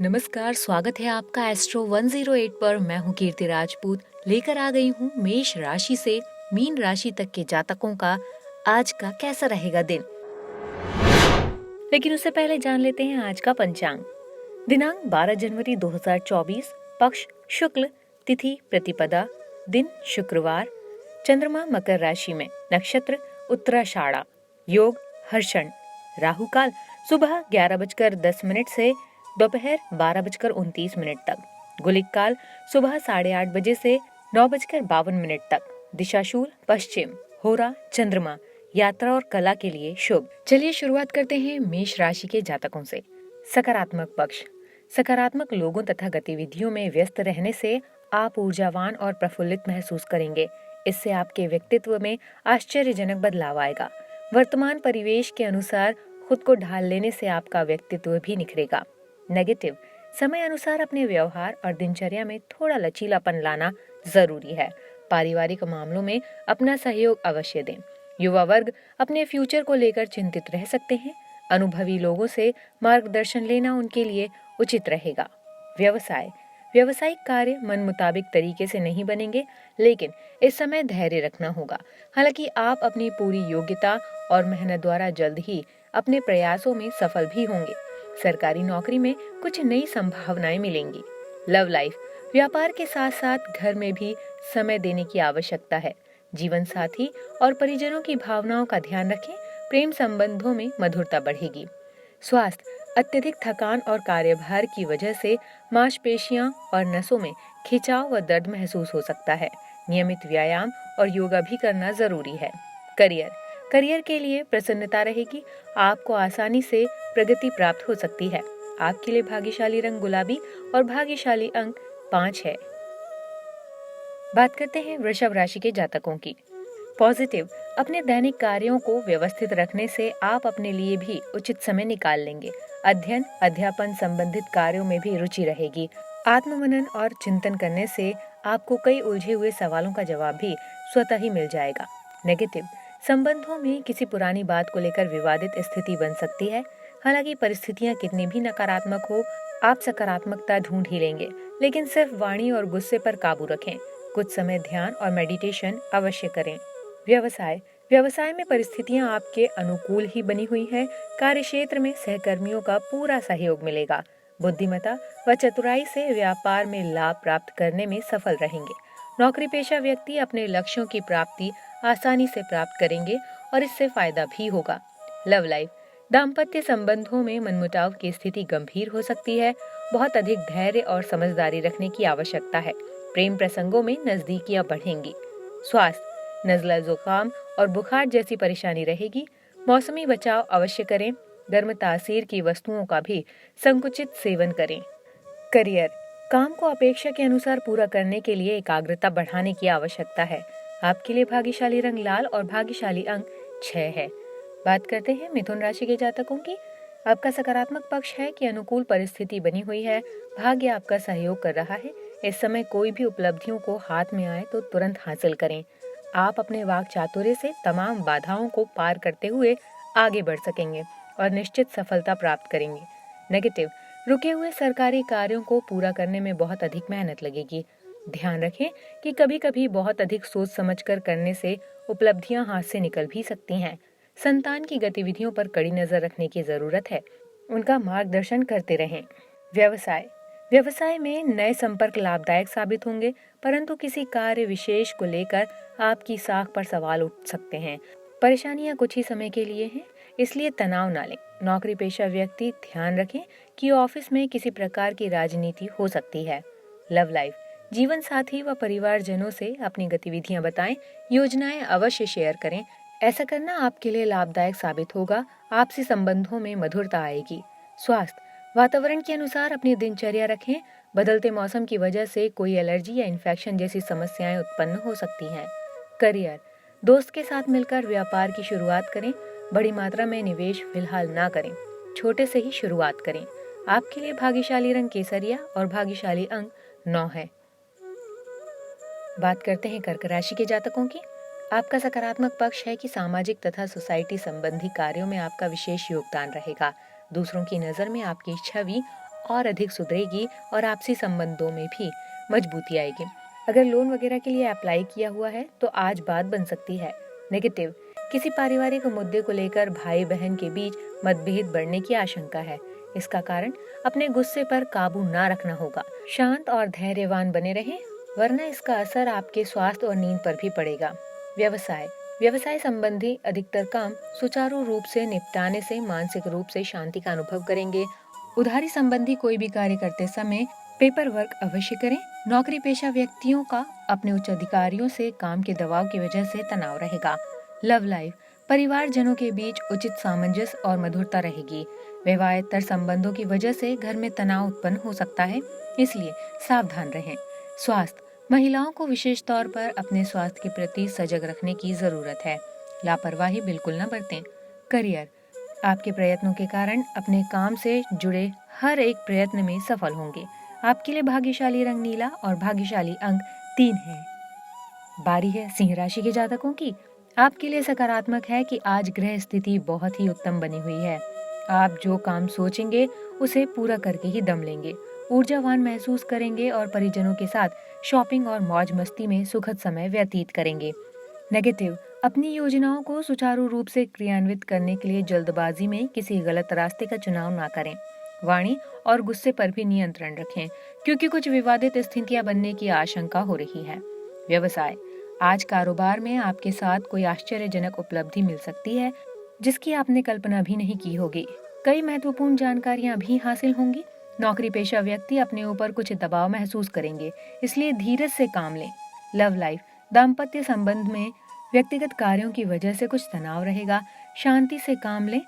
नमस्कार, स्वागत है आपका एस्ट्रो 108 पर। मैं हूँ कीर्ति राजपूत, लेकर आ गई हूँ मेष राशि से मीन राशि तक के जातकों का आज का कैसा रहेगा दिन। लेकिन उससे पहले जान लेते हैं आज का पंचांग। दिनांक 12 जनवरी 2024, पक्ष शुक्ल, तिथि प्रतिपदा, दिन शुक्रवार, चंद्रमा मकर राशि में, नक्षत्र उत्तराषाढ़ा, योग हर्षण, राहु काल सुबह 11:10 से दोपहर 12:29 तक, गुलिक काल सुबह 8:30 बजे से 9:52 तक, दिशाशूल पश्चिम, होरा चंद्रमा, यात्रा और कला के लिए शुभ। चलिए शुरुआत करते हैं मेष राशि के जातकों से। सकारात्मक पक्ष। सकारात्मक लोगों तथा गतिविधियों में व्यस्त रहने से आप ऊर्जावान और प्रफुल्लित महसूस करेंगे। इससे आपके व्यक्तित्व में आश्चर्यजनक बदलाव आएगा। वर्तमान परिवेश के अनुसार खुद को ढाल लेने से आपका व्यक्तित्व भी निखरेगा। नेगेटिव, समय अनुसार अपने व्यवहार और दिनचर्या में थोड़ा लचीलापन लाना जरूरी है। पारिवारिक मामलों में अपना सहयोग अवश्य दें। युवा वर्ग अपने फ्यूचर को लेकर चिंतित रह सकते हैं। अनुभवी लोगों से मार्गदर्शन लेना उनके लिए उचित रहेगा। व्यवसाय। व्यवसायिक कार्य मन मुताबिक तरीके से नहीं बनेंगे, लेकिन इस समय धैर्य रखना होगा। हालांकि आप अपनी पूरी योग्यता और मेहनत द्वारा जल्द ही अपने प्रयासों में सफल भी होंगे। सरकारी नौकरी में कुछ नई संभावनाएं मिलेंगी। Love life. व्यापार के साथ साथ घर में भी समय देने की आवश्यकता है। जीवन साथी और परिजनों की भावनाओं का ध्यान रखें। प्रेम संबंधों में मधुरता बढ़ेगी। स्वास्थ्य। अत्यधिक थकान और कार्यभार की वजह से मांसपेशियां और नसों में खिंचाव व दर्द महसूस हो सकता है। नियमित व्यायाम और योगा भी करना जरूरी है। करियर। करियर के लिए प्रसन्नता रहेगी। आपको आसानी से प्रगति प्राप्त हो सकती है। आपके लिए भाग्यशाली रंग गुलाबी और भाग्यशाली अंक 5 है। बात करते हैं वृषभ राशि के जातकों की। पॉजिटिव, अपने दैनिक कार्यों को व्यवस्थित रखने से आप अपने लिए भी उचित समय निकाल लेंगे। अध्ययन अध्यापन संबंधित कार्यों में भी रुचि रहेगी। आत्ममनन और चिंतन करने से आपको कई उलझे हुए सवालों का जवाब भी स्वतः ही मिल जाएगा। नेगेटिव, संबंधों में किसी पुरानी बात को लेकर विवादित स्थिति बन सकती है। हालांकि परिस्थितियां कितनी भी नकारात्मक हो, आप सकारात्मकता ढूंढ ही लेंगे, लेकिन सिर्फ वाणी और गुस्से पर काबू रखें। कुछ समय ध्यान और मेडिटेशन अवश्य करें। व्यवसाय। व्यवसाय में परिस्थितियां आपके अनुकूल ही बनी हुई है। कार्यक्षेत्र में सहकर्मियों का पूरा सहयोग मिलेगा। बुद्धिमत्ता व चतुराई से व्यापार में लाभ प्राप्त करने में सफल रहेंगे। नौकरी पेशा व्यक्ति अपने लक्ष्यों की प्राप्ति आसानी से प्राप्त करेंगे और इससे फायदा भी होगा। Love life. दाम्पत्य संबंधों में मनमुटाव की स्थिति गंभीर हो सकती है। बहुत अधिक धैर्य और समझदारी रखने की आवश्यकता है। प्रेम प्रसंगों में नजदीकियां बढ़ेंगी। स्वास्थ्य। नज़ला, जुकाम और बुखार जैसी परेशानी रहेगी। मौसमी बचाव अवश्य करें। गर्म तासीर की वस्तुओं का भी संकुचित सेवन करें। करियर। काम को अपेक्षा के अनुसार पूरा करने के लिए एकाग्रता बढ़ाने की आवश्यकता है। आपके लिए भाग्यशाली रंग लाल और भाग्यशाली अंक 6 है। बात करते हैं मिथुन राशि के जातकों की। आपका सकारात्मक पक्ष है कि अनुकूल परिस्थिति बनी हुई है। भाग्य आपका सहयोग कर रहा है। इस समय कोई भी उपलब्धियों को हाथ में आए तो तुरंत हासिल करें। आप अपने वाक चातुर्य से तमाम बाधाओं को पार करते हुए आगे बढ़ सकेंगे और निश्चित सफलता प्राप्त करेंगे। नेगेटिव, रुके हुए सरकारी कार्यों को पूरा करने में बहुत अधिक मेहनत लगेगी। ध्यान रखें कि कभी कभी बहुत अधिक सोच समझकर करने से उपलब्धियां हाथ से निकल भी सकती हैं। संतान की गतिविधियों पर कड़ी नजर रखने की जरूरत है। उनका मार्गदर्शन करते रहें। व्यवसाय। व्यवसाय में नए संपर्क लाभदायक साबित होंगे, परंतु किसी कार्य विशेष को लेकर आपकी साख पर सवाल उठ सकते हैं। परेशानियां कुछ ही समय के लिए हैं, इसलिए तनाव ना लें। नौकरी पेशा व्यक्ति ध्यान रखें कि ऑफिस में किसी प्रकार की राजनीति हो सकती है। Love life. जीवन साथी व परिवारजनों से अपनी गतिविधियां बताएं। योजनाएं अवश्य शेयर करें। ऐसा करना आपके लिए लाभदायक साबित होगा। आपसी संबंधों में मधुरता आएगी। स्वास्थ्य। वातावरण के अनुसार अपनी दिनचर्या रखें। बदलते मौसम की वजह से कोई एलर्जी या इन्फेक्शन जैसी समस्याएं उत्पन्न हो सकती हैं। करियर। दोस्त के साथ मिलकर व्यापार की शुरुआत करें। बड़ी मात्रा में निवेश फिलहाल ना करें, छोटे से ही शुरुआत करें। आपके लिए भाग्यशाली रंग केसरिया और भाग्यशाली अंक 9 है। बात करते हैं कर्क राशि के जातकों की। आपका सकारात्मक पक्ष है कि सामाजिक तथा सोसाइटी संबंधी कार्यों में आपका विशेष योगदान रहेगा। दूसरों की नजर में आपकी छवि और अधिक सुधरेगी और आपसी संबंधों में भी मजबूती आएगी। अगर लोन वगैरह के लिए अप्लाई किया हुआ है तो आज बात बन सकती है। नेगेटिव, किसी पारिवारिक मुद्दे को लेकर भाई बहन के बीच मतभेद बढ़ने की आशंका है। इसका कारण अपने गुस्से पर काबू ना रखना होगा। शांत और धैर्यवान बने रहें, वरना इसका असर आपके स्वास्थ्य और नींद पर भी पड़ेगा। व्यवसाय संबंधी अधिकतर काम सुचारू रूप से निपटाने से मानसिक रूप से शांति का अनुभव करेंगे। उधारी संबंधी कोई भी कार्य करते समय पेपर वर्क अवश्य करें। नौकरी पेशा व्यक्तियों का अपने उच्च अधिकारियों से काम के दबाव की वजह से तनाव रहेगा। लव लाइफ, परिवारजनों के बीच उचित सामंजस्य और मधुरता रहेगी। विवाहेतर संबंधों की वजह से घर में तनाव उत्पन्न हो सकता है, इसलिए सावधान रहें। स्वास्थ्य, महिलाओं को विशेष तौर पर अपने स्वास्थ्य के प्रति सजग रखने की जरूरत है। लापरवाही बिल्कुल न बरतें। करियर, आपके प्रयत्नों के कारण अपने काम से जुड़े हर एक प्रयत्न में सफल होंगे। आपके लिए भाग्यशाली रंग नीला और भाग्यशाली अंक 3 है। बारी है सिंह राशि के जातकों की। आपके लिए सकारात्मक है कि आज ग्रह स्थिति बहुत ही उत्तम बनी हुई है। आप जो काम सोचेंगे उसे पूरा करके ही दम लेंगे। ऊर्जावान महसूस करेंगे और परिजनों के साथ शॉपिंग और मौज मस्ती में सुखद समय व्यतीत करेंगे। नेगेटिव, अपनी योजनाओं को सुचारू रूप से क्रियान्वित करने के लिए जल्दबाजी में किसी गलत रास्ते का चुनाव ना करें। वाणी और गुस्से पर भी नियंत्रण रखें, क्योंकि कुछ विवादित स्थितियां बनने की आशंका हो रही है। व्यवसाय, आज कारोबार में आपके साथ कोई आश्चर्यजनक उपलब्धि मिल सकती है जिसकी आपने कल्पना भी नहीं की होगी। कई महत्वपूर्ण जानकारियां भी हासिल होंगी। नौकरी पेशा व्यक्ति अपने ऊपर कुछ दबाव महसूस करेंगे, इसलिए धीरज से काम लें। लव लाइफ, दाम्पत्य संबंध में व्यक्तिगत कार्यों की वजह से कुछ तनाव रहेगा। शांति से काम लें,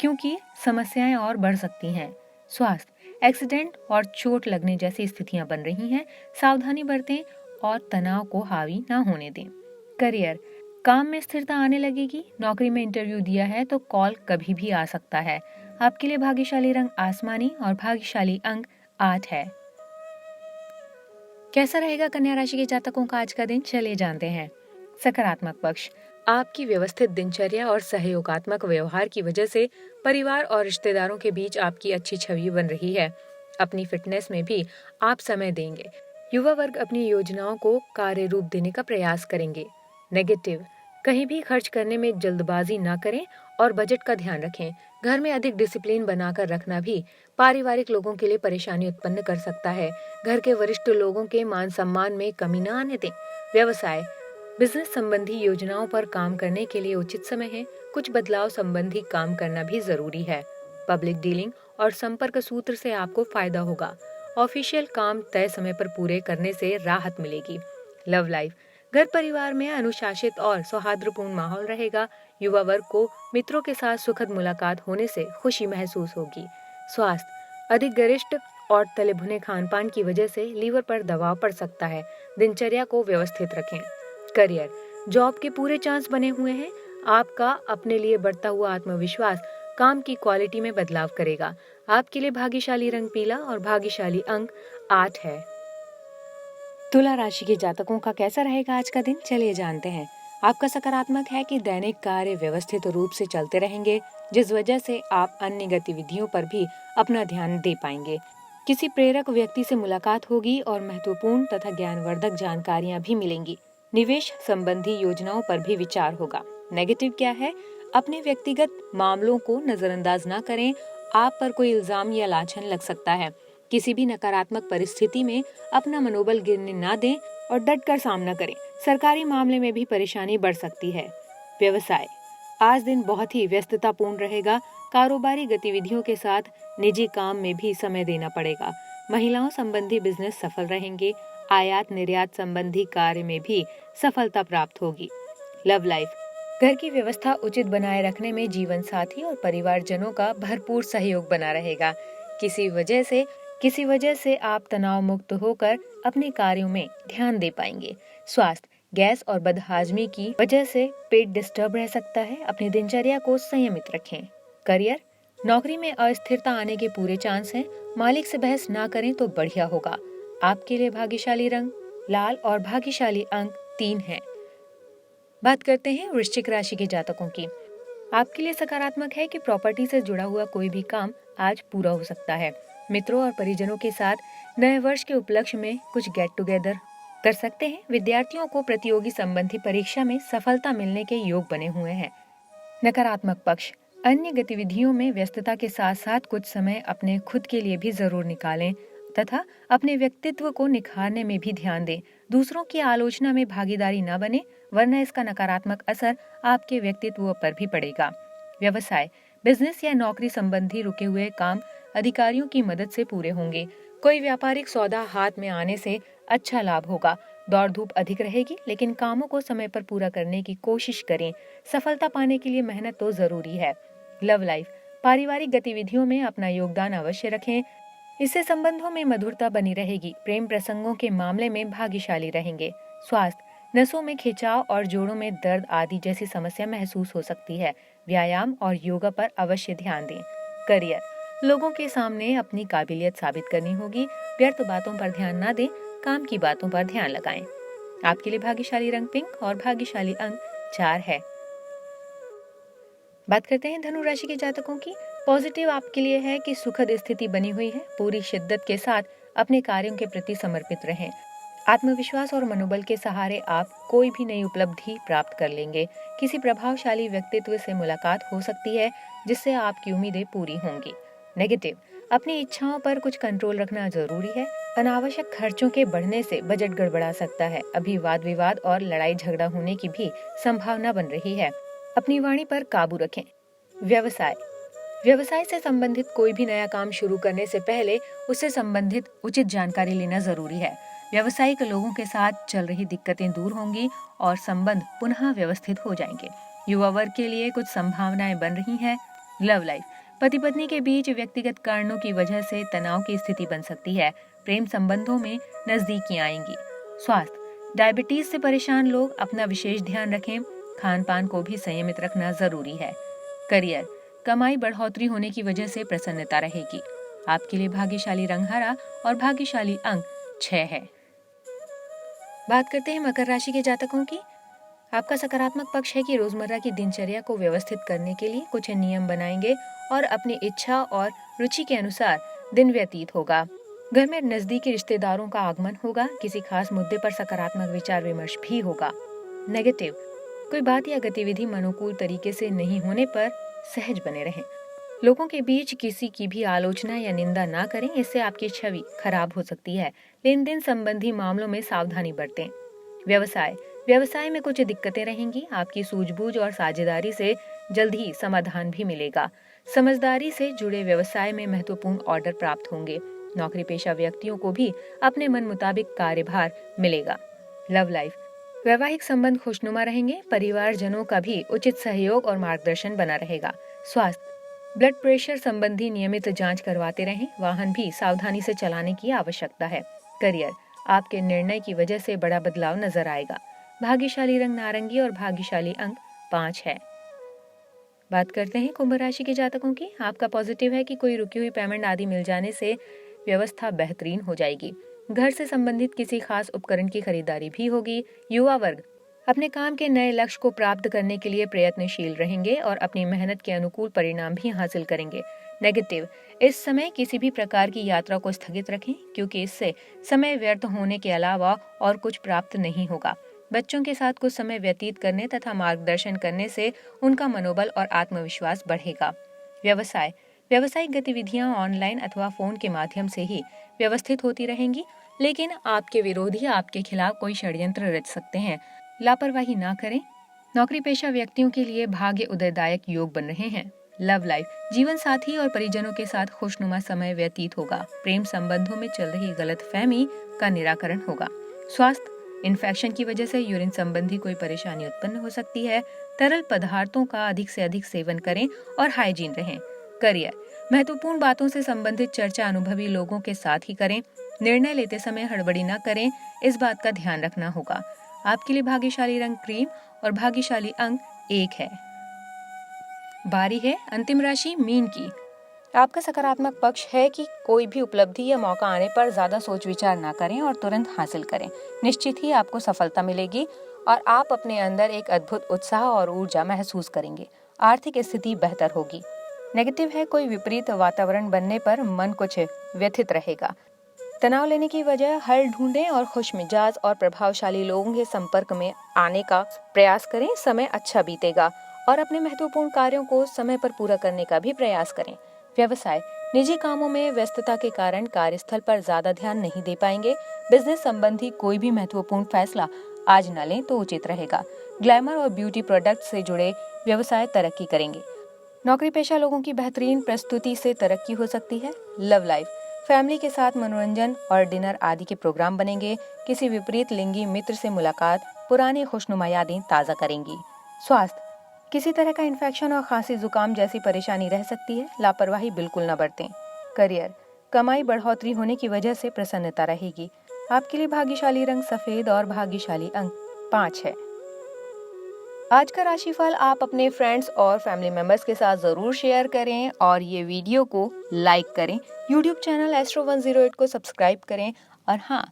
क्योंकि समस्याएं और बढ़ सकती हैं। स्वास्थ्य, एक्सीडेंट और चोट लगने जैसी स्थितियां बन रही हैं। सावधानी बरतें और तनाव को हावी ना होने दें। करियर, काम में स्थिरता आने लगेगी। नौकरी में इंटरव्यू दिया है तो कॉल कभी भी आ सकता है। आपके लिए भाग्यशाली रंग आसमानी और भाग्यशाली अंक 8 है। कैसा रहेगा कन्या राशि के जातकों का आज का दिन, चलिए जानते हैं। सकारात्मक पक्ष, आपकी व्यवस्थित दिनचर्या और सहयोगात्मक व्यवहार की वजह से परिवार और रिश्तेदारों के बीच आपकी अच्छी छवि बन रही है। अपनी फिटनेस में भी आप समय देंगे। युवा वर्ग अपनी योजनाओं को कार्य रूप देने का प्रयास करेंगे। नेगेटिव, कहीं भी खर्च करने में जल्दबाजी न करें और बजट का ध्यान रखें। घर में अधिक डिसिप्लिन बनाकर रखना भी पारिवारिक लोगों के लिए परेशानी उत्पन्न कर सकता है। घर के वरिष्ठ लोगों के मान सम्मान में कमी न आने दें। व्यवसाय, बिजनेस संबंधी योजनाओं पर काम करने के लिए उचित समय है। कुछ बदलाव संबंधी काम करना भी जरूरी है। पब्लिक डीलिंग और संपर्क सूत्र से आपको फायदा होगा। ऑफिशियल काम तय समय पर पूरे करने से राहत मिलेगी। लव लाइफ, घर परिवार में अनुशासित और सौहार्दपूर्ण माहौल रहेगा। युवा वर्ग को मित्रों के साथ सुखद मुलाकात होने से खुशी महसूस होगी। स्वास्थ्य, अधिक गरिष्ठ और तले भुने खान पान की वजह से लीवर पर दबाव पड़ सकता है। दिनचर्या को व्यवस्थित रखें। करियर, जॉब के पूरे चांस बने हुए हैं। आपका अपने लिए बढ़ता हुआ आत्मविश्वास काम की क्वालिटी में बदलाव करेगा। आपके लिए भाग्यशाली रंग पीला और भाग्यशाली अंक 8 है। तुला राशि के जातकों का कैसा रहेगा आज का दिन, चलिए जानते हैं। आपका सकारात्मक है कि दैनिक कार्य व्यवस्थित रूप से चलते रहेंगे, जिस वजह से आप अन्य गतिविधियों पर भी अपना ध्यान दे पाएंगे। किसी प्रेरक व्यक्ति से मुलाकात होगी और महत्वपूर्ण तथा ज्ञानवर्धक जानकारियां भी मिलेंगी। निवेश संबंधी योजनाओं पर भी विचार होगा। नेगेटिव क्या है, अपने व्यक्तिगत मामलों को नजरअंदाज न करें। आप पर कोई इल्जाम या लांछन लग सकता है। किसी भी नकारात्मक परिस्थिति में अपना मनोबल गिरने ना दें और डटकर सामना करें। सरकारी मामले में भी परेशानी बढ़ सकती है। व्यवसाय, आज दिन बहुत ही व्यस्ततापूर्ण रहेगा। कारोबारी गतिविधियों के साथ निजी काम में भी समय देना पड़ेगा। महिलाओं संबंधी बिजनेस सफल रहेंगे। आयात निर्यात संबंधी कार्य में भी सफलता प्राप्त होगी। लव लाइफ, घर की व्यवस्था उचित बनाए रखने में जीवन साथी और परिवारजनों का भरपूर सहयोग बना रहेगा। किसी वजह से आप तनाव मुक्त होकर अपने कार्यों में ध्यान दे पाएंगे। स्वास्थ्य, गैस और बदहाजमी की वजह से पेट डिस्टर्ब रह सकता है। अपनी दिनचर्या को संयमित रखें। करियर, नौकरी में अस्थिरता आने के पूरे चांस हैं। मालिक से बहस ना करें तो बढ़िया होगा। आपके लिए भाग्यशाली रंग लाल और भाग्यशाली अंक 3 है। बात करते हैं वृश्चिक राशि के जातकों की। आपके लिए सकारात्मक है कि प्रॉपर्टी से जुड़ा हुआ कोई भी काम आज पूरा हो सकता है। मित्रों और परिजनों के साथ नए वर्ष के उपलक्ष्य में कुछ गेट टुगेदर कर सकते हैं। विद्यार्थियों को प्रतियोगी संबंधी परीक्षा में सफलता मिलने के योग बने हुए हैं। नकारात्मक पक्ष, अन्य गतिविधियों में व्यस्तता के साथ साथ कुछ समय अपने खुद के लिए भी जरूर निकालें तथा अपने व्यक्तित्व को निखारने में भी ध्यान दें। दूसरों की आलोचना में भागीदारी न बने, वरना इसका नकारात्मक असर आपके व्यक्तित्व पर भी पड़ेगा। व्यवसाय, बिजनेस या नौकरी संबंधी रुके हुए काम अधिकारियों की मदद से पूरे होंगे। कोई व्यापारिक सौदा हाथ में आने से अच्छा लाभ होगा। दौड़ धूप अधिक रहेगी, लेकिन कामों को समय पर पूरा करने की कोशिश करें। सफलता पाने के लिए मेहनत तो जरूरी है। लव लाइफ, पारिवारिक गतिविधियों में अपना योगदान अवश्य रखें। इससे संबंधों में मधुरता बनी रहेगी। प्रेम प्रसंगों के मामले में भाग्यशाली रहेंगे। स्वास्थ्य, नसों में खिंचाव और जोड़ों में दर्द आदि जैसी समस्या महसूस हो सकती है। व्यायाम और योगा पर अवश्य ध्यान दें। करियर, लोगों के सामने अपनी काबिलियत साबित करनी होगी। व्यर्थ बातों पर ध्यान न दें, काम की बातों पर ध्यान लगाएं। आपके लिए भाग्यशाली रंग पिंक और भाग्यशाली अंक 4 है। बात करते हैं धनु राशि के जातकों की। पॉजिटिव आपके लिए है कि सुखद स्थिति बनी हुई है। पूरी शिद्दत के साथ अपने कार्यों के प्रति समर्पित रहें। आत्मविश्वास और मनोबल के सहारे आप कोई भी नई उपलब्धि प्राप्त कर लेंगे। किसी प्रभावशाली व्यक्तित्व से मुलाकात हो सकती है, जिससे आपकी उम्मीदें पूरी होंगी। नेगेटिव, अपनी इच्छाओं पर कुछ कंट्रोल रखना जरूरी है। अनावश्यक खर्चों के बढ़ने से बजट गड़बड़ा सकता है। अभी वाद विवाद और लड़ाई झगड़ा होने की भी संभावना बन रही है। अपनी वाणी पर काबू रखें। व्यवसाय, व्यवसाय से संबंधित कोई भी नया काम शुरू करने से पहले उससे संबंधित उचित जानकारी लेना जरूरी है। व्यावसायिक लोगों के साथ चल रही दिक्कतें दूर होंगी और संबंध पुनः व्यवस्थित हो जाएंगे। युवा वर्ग के लिए कुछ संभावनाएं बन रही हैं। लव लाइफ, पति पत्नी के बीच व्यक्तिगत कारणों की वजह से तनाव की स्थिति बन सकती है। प्रेम संबंधों में नजदीकियां आएंगी। स्वास्थ्य, डायबिटीज से परेशान लोग अपना विशेष ध्यान रखें। खान पान को भी संयमित रखना जरूरी है। करियर, कमाई बढ़ोतरी होने की वजह से प्रसन्नता रहेगी। आपके लिए भाग्यशाली रंग हरा और भाग्यशाली अंक 6 है। बात करते हैं मकर राशि के जातकों की। आपका सकारात्मक पक्ष है कि रोजमर्रा की दिनचर्या को व्यवस्थित करने के लिए कुछ नियम बनाएंगे और अपनी इच्छा और रुचि के अनुसार दिन व्यतीत होगा। घर में नजदीकी रिश्तेदारों का आगमन होगा। किसी खास मुद्दे पर सकारात्मक विचार विमर्श भी होगा। नेगेटिव, कोई बात या गतिविधि अनुकूल तरीके से नहीं होने पर सहज बने रहें। लोगों के बीच किसी की भी आलोचना या निंदा ना करें, इससे आपकी छवि खराब हो सकती है। लेन देन संबंधी मामलों में सावधानी बरतें। व्यवसाय, व्यवसाय में कुछ दिक्कतें रहेंगी। आपकी सूझबूझ और साझेदारी से जल्द ही समाधान भी मिलेगा। समझदारी से जुड़े व्यवसाय में महत्वपूर्ण ऑर्डर प्राप्त होंगे। नौकरी पेशा व्यक्तियों को भी अपने मन मुताबिक कार्यभार मिलेगा। लव लाइफ, वैवाहिक संबंध खुशनुमा रहेंगे। परिवारजनों का भी उचित सहयोग और मार्गदर्शन बना रहेगा। स्वास्थ्य, ब्लड प्रेशर संबंधी नियमित जांच करवाते रहें। वाहन भी सावधानी से चलाने की आवश्यकता है। करियर, आपके निर्णय की वजह से बड़ा बदलाव नजर आएगा। भाग्यशाली रंग नारंगी और भाग्यशाली अंक 5 है। बात करते हैं कुंभ राशि के जातकों की। आपका पॉजिटिव है कि कोई रुकी हुई पेमेंट आदि मिल जाने से व्यवस्था बेहतरीन हो जाएगी। घर से संबंधित किसी खास उपकरण की खरीदारी भी होगी। युवा वर्ग अपने काम के नए लक्ष्य को प्राप्त करने के लिए प्रयत्नशील रहेंगे और अपनी मेहनत के अनुकूल परिणाम भी हासिल करेंगे। नेगेटिव, इस समय किसी भी प्रकार की यात्रा को स्थगित रखें, क्योंकि इससे समय व्यर्थ होने के अलावा और कुछ प्राप्त नहीं होगा। बच्चों के साथ कुछ समय व्यतीत करने तथा मार्गदर्शन करने से उनका मनोबल और आत्मविश्वास बढ़ेगा। व्यवसाय, व्यावसायिक गतिविधियां ऑनलाइन अथवा फोन के माध्यम से ही व्यवस्थित होती रहेंगी, लेकिन आपके विरोधी आपके खिलाफ कोई षड्यंत्र रच सकते हैं। लापरवाही ना करें। नौकरी पेशा व्यक्तियों के लिए भाग्य उदयदायक योग बन रहे हैं। लव लाइफ, जीवन साथी और परिजनों के साथ खुशनुमा समय व्यतीत होगा। प्रेम संबंधों में चल रही गलतफहमी का निराकरण होगा। स्वास्थ्य, इन्फेक्शन की वजह से यूरिन संबंधी कोई परेशानी उत्पन्न हो सकती है। तरल पदार्थों का अधिक से अधिक सेवन करें और हाइजीन रहें। करियर, महत्वपूर्ण बातों से संबंधित चर्चा अनुभवी लोगों के साथ ही करें। निर्णय लेते समय हड़बड़ी न करें, इस बात का ध्यान रखना होगा। आपके लिए भाग्यशाली रंग क्रीम और भाग्यशाली अंक 1 है। बारी है अंतिम राशि मीन की। आपका सकारात्मक पक्ष है कि कोई भी उपलब्धि या मौका आने पर ज्यादा सोच विचार ना करें और तुरंत हासिल करें। निश्चित ही आपको सफलता मिलेगी और आप अपने अंदर एक अद्भुत उत्साह और ऊर्जा महसूस करेंगे। आर्थिक स्थिति बेहतर होगी। नेगेटिव है, कोई विपरीत वातावरण बनने पर मन कुछ व्यथित रहेगा। तनाव लेने की वजह हल ढूंढें और खुश मिजाज और प्रभावशाली लोगों के संपर्क में आने का प्रयास करें। समय अच्छा बीतेगा और अपने महत्वपूर्ण कार्यों को समय पर पूरा करने का भी प्रयास करें। व्यवसाय, निजी कामों में व्यस्तता के कारण कार्यस्थल पर ज्यादा ध्यान नहीं दे पाएंगे। बिजनेस संबंधी कोई भी महत्वपूर्ण फैसला आज न लें तो उचित रहेगा। ग्लैमर और ब्यूटी प्रोडक्ट से जुड़े व्यवसाय तरक्की करेंगे। नौकरी पेशा लोगों की बेहतरीन प्रस्तुति से तरक्की हो सकती है। लव लाइफ, फैमिली के साथ मनोरंजन और डिनर आदि के प्रोग्राम बनेंगे। किसी विपरीत लिंगी मित्र से मुलाकात पुरानी खुशनुमा यादें ताज़ा करेंगी। स्वास्थ्य, किसी तरह का इन्फेक्शन और खांसी जुकाम जैसी परेशानी रह सकती है, लापरवाही बिल्कुल न बरतें। करियर, कमाई बढ़ोतरी होने की वजह से प्रसन्नता रहेगी। आपके लिए भाग्यशाली रंग सफेद और भाग्यशाली अंक 5 है। आज का राशिफल आप अपने फ्रेंड्स और फैमिली मेंबर्स के साथ जरूर शेयर करें और ये वीडियो को लाइक करें। यूट्यूब चैनल एस्ट्रो 108 को सब्सक्राइब करें और हाँ,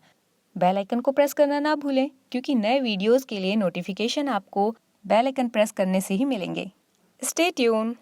बेल आइकन को प्रेस करना ना भूलें, क्योंकि नए वीडियोस के लिए नोटिफिकेशन आपको बेल आइकन प्रेस करने से ही मिलेंगे। Stay tune.